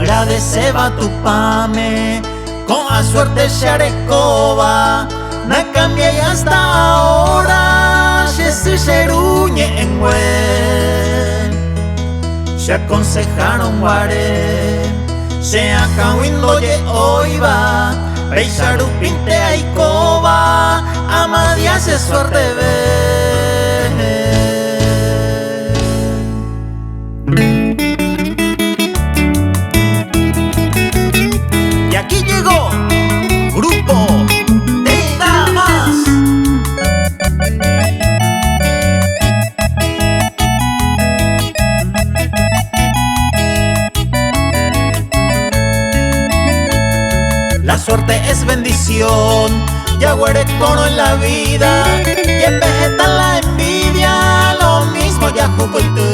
Agradeceba tu pame, con a suerte sharekoba, na cambia y hasta ahora, se sheruñe en we, se aconsejaron guare, se acabó ye oiba, beisaru pinte aikoba, amadia se suerte ve. La suerte es bendición, ya huere cono en la vida, y en vegetal la envidia, lo mismo ya jugo y tú.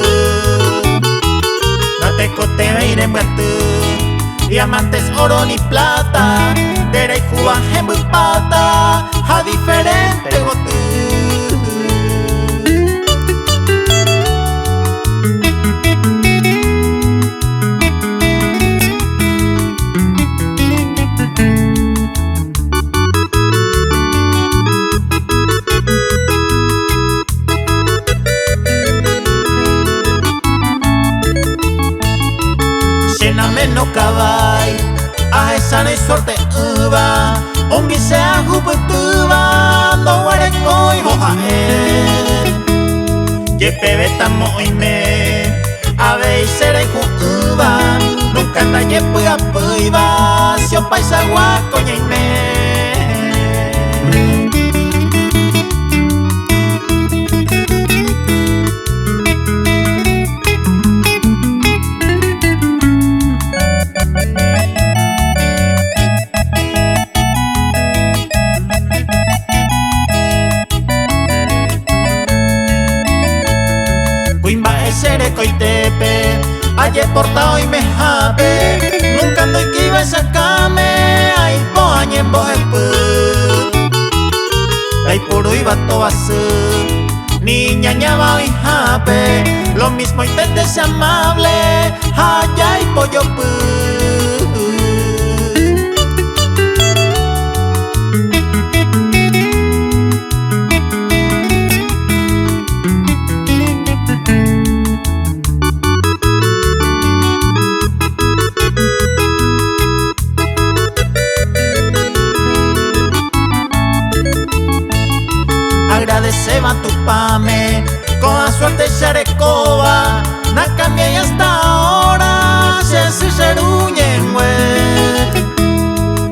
No te cote veir en tú, diamantes, oro ni plata, dere y juba en muy pata, a diferente gotu. No cabay, a esa no hay suerte uva, ongi sea juputuba, no huere coi hoja ye pebeta moime, ave y seré uva, nunca anda ye puya puiba, si o paisa guaco ñaime. Seré coitepe, ayer portado y me jape, nunca ando y que iba a sacarme, ay po añen bojepu, ay puro iba todo así, niña ñaba y jape, lo mismo y te es amable, allá y pollo pu. Agradeceba tu pame, con la suerte sharekoba, na cambia y hasta ahora, se sheruñen we,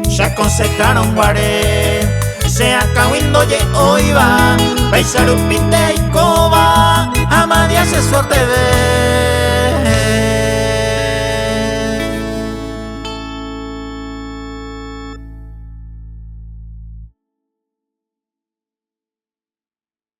se aconsejaron guare, se acabó ye oiba, beisaru pinte y coba, amadia se suerte ve.